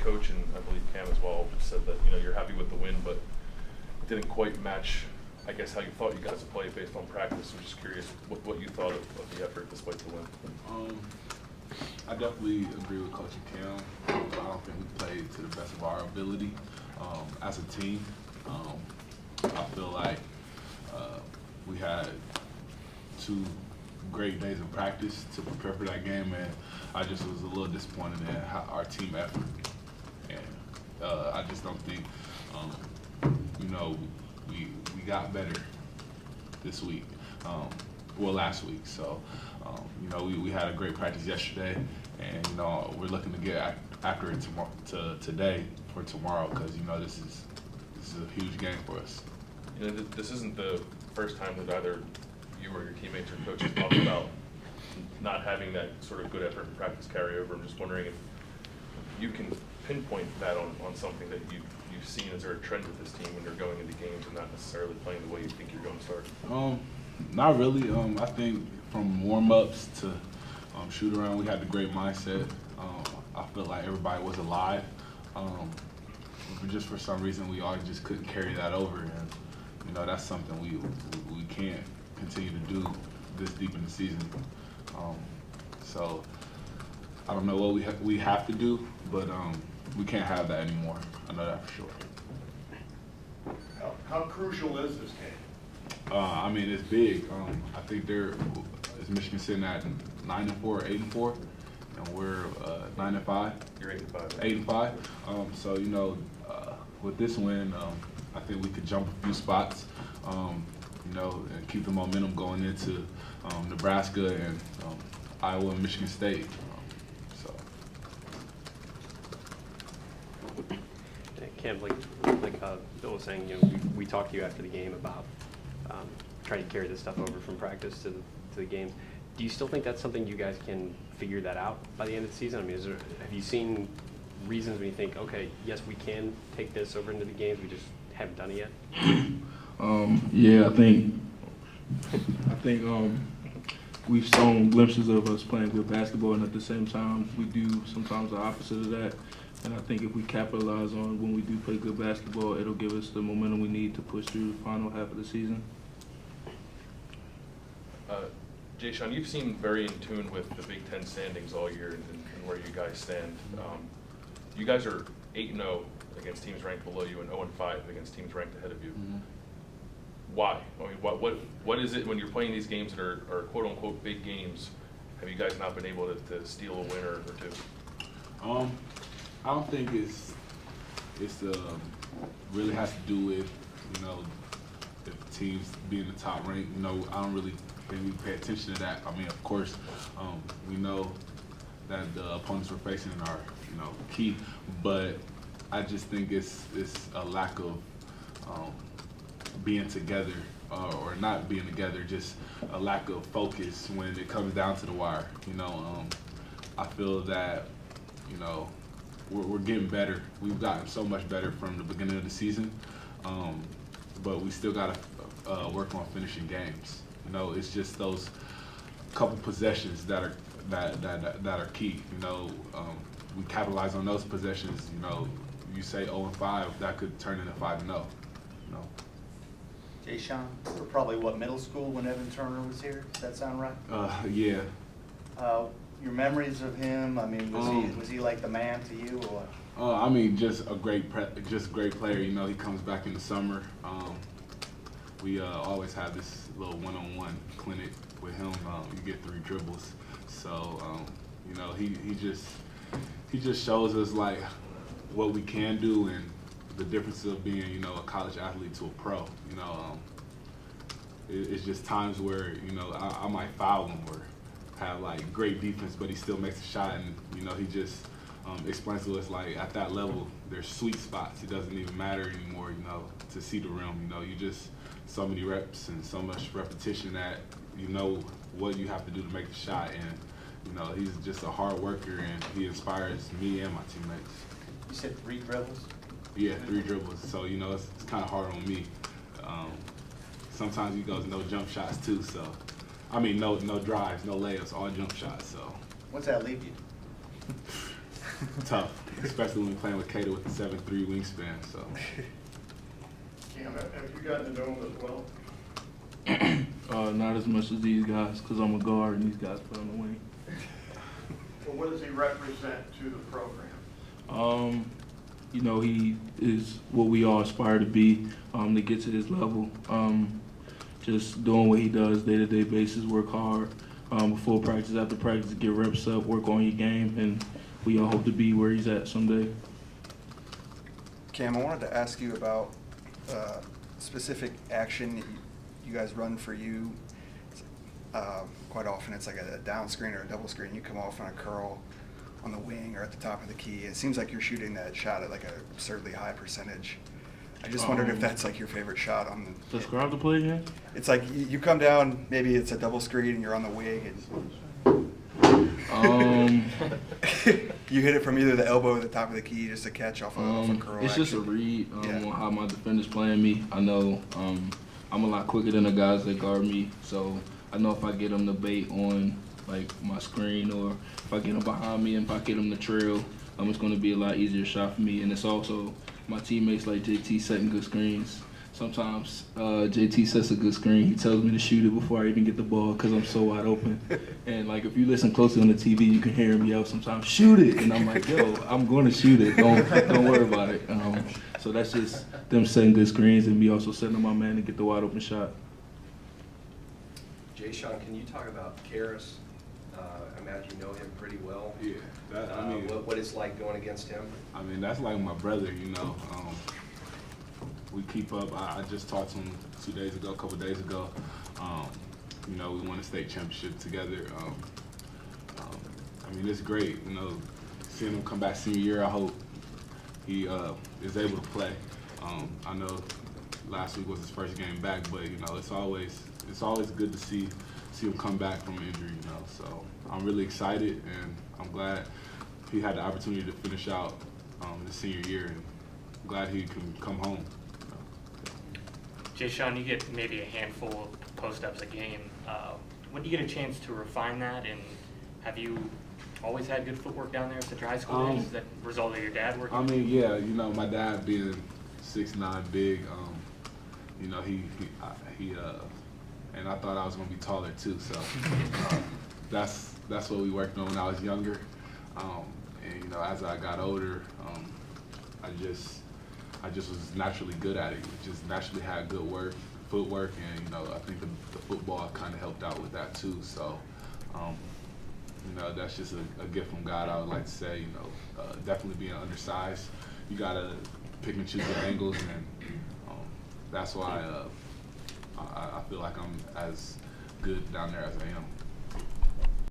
coach and I believe Kam as well said that you're happy with the win, but it didn't quite match, I guess, how you thought you guys would play based on practice. I'm just curious what you thought of the effort despite the win. I definitely agree with Coach Kam. I don't think we played to the best of our ability as a team. I feel like we had 2 great days of practice to prepare for that game, and I just was a little disappointed in our team effort. And I just don't think, we got better this week, last week. So, we had a great practice yesterday, and we're looking to get after it today for tomorrow, because this is a huge game for us. This isn't the first time that either you or your teammates or coaches talk about not having that sort of good effort in practice carryover. I'm just wondering if you can pinpoint that on something that you've seen. Is there a trend with this team when they're going into games and not necessarily playing the way you think you're going to start? Not really. I think from warm-ups to shoot-around, we had a great mindset. I felt like everybody was alive. But just for some reason, we all just couldn't carry that over. And, that's something we can't continue to do this deep in the season. So I don't know what we have to do, but we can't have that anymore. I know that for sure. How crucial is this game? It's big. I think is Michigan sitting at 9-4 or 8-4, and we're 9-5. You're 8-5. 8-5. So with this win, I think we could jump a few spots. And keep the momentum going into Nebraska and Iowa and Michigan State. Kam, like Bill was saying, we talked to you after the game about trying to carry this stuff over from practice to the games. Do you still think that's something you guys can figure that out by the end of the season? Have you seen reasons when you think, okay, yes, we can take this over into the games, we just haven't done it yet? Yeah, I think we've shown glimpses of us playing good basketball, and at the same time, we do sometimes the opposite of that. And I think if we capitalize on when we do play good basketball, it'll give us the momentum we need to push through the final half of the season. Jae'Sean, you've seemed very in tune with the Big Ten standings all year and where you guys stand. You guys are 8-0 against teams ranked below you and 0-5 against teams ranked ahead of you. Mm-hmm. Why? What is it when you're playing these games that are quote unquote big games? Have you guys not been able to steal a win or two? I don't think it's really has to do with if teams being the top rank. I don't really think we pay attention to that. Of course, we know that the opponents we're facing are key, but I just think it's a lack of being together or not being together, just a lack of focus when it comes down to the wire. I feel that we're getting better. We've gotten so much better from the beginning of the season, but we still got to work on finishing games. It's just those couple possessions that are key. We capitalize on those possessions. You say 0-5, that could turn into 5-0. Jae'Sean, you were probably middle school when Evan Turner was here. Does that sound right? Yeah. Your memories of him? Was he like the man to you, or what? Just a great player. He comes back in the summer. We always have this little one-on-one clinic with him. You get 3 dribbles, so he just shows us like what we can do and the difference of being a college athlete to a pro. It's just times where I might foul him or have like great defense, but he still makes a shot, and he just explains to us like at that level there's sweet spots. It doesn't even matter anymore, to see the rim. You just so many reps and so much repetition that what you have to do to make the shot, and he's just a hard worker, and he inspires me and my teammates. You said 3 dribbles? Yeah, 3 dribbles. So it's kind of hard on me. Sometimes he goes no jump shots too. So no drives, no layups, all jump shots. So what's that leave you? Tough. especially when playing with Cato with the 7'3" wingspan. So. Cam, have you gotten to know him as well? Not as much as these guys, because I'm a guard and these guys play on the wing. Well, what does he represent to the program? You know, he is what we all aspire to be, to get to his level. Just doing what he does day-to-day basis, work hard before practice, after practice, get reps up, work on your game, and we all hope to be where he's at someday. Cam, I wanted to ask you about specific action that you guys run for you. Quite often it's like a down screen or a double screen. You come off on a curl on the wing or at the top of the key. It seems like you're shooting that shot at like an absurdly high percentage. I just wondered if that's like your favorite shot on the. Describe the play again? It's like you come down, maybe it's a double screen and you're on the wing and you hit it from either the elbow or the top of the key just to catch off a curl. It's just a read on how my defender's playing me. I know I'm a lot quicker than the guys that guard me, so I know if I get them the bait on like my screen, or if I get them behind me and if I get them the trail, it's going to be a lot easier shot for me. And it's also my teammates like JT setting good screens. Sometimes JT sets a good screen. He tells me to shoot it before I even get the ball because I'm so wide open. And like if you listen closely on the TV, you can hear him yell sometimes, "Shoot it!" And I'm like, "Yo, I'm going to shoot it. Don't worry about it." So that's just them setting good screens and me also setting on my man to get the wide open shot. Jae'Sean, can you talk about Karras? I imagine you know him pretty well. Yeah, I mean, what it's like going against him? I mean, that's like my brother, you know. We keep up. I just talked to him a couple days ago. You know, we won a state championship together. I mean, it's great, you know, seeing him come back senior year. I hope he is able to play. I know last week was his first game back, but you know, it's always good to see him come back from an injury, you know. So I'm really excited, and I'm glad he had the opportunity to finish out the senior year, and I'm glad he can come home. Jae'Sean, you get maybe a handful of post-ups a game. When do you get a chance to refine that, and have you always had good footwork down there at such a high school age? Is that a result of your dad working? I mean, yeah, you know, my dad being 6'9", big, you know, he and I thought I was gonna be taller too, so that's what we worked on when I was younger, and you know, as I got older, I just was naturally good at it. Just naturally had good footwork, and you know, I think the football kind of helped out with that too. So, you know, that's just a gift from God. I would like to say, you know, definitely being undersized, you gotta pick and choose your angles, and that's why I feel like I'm as good down there as I am.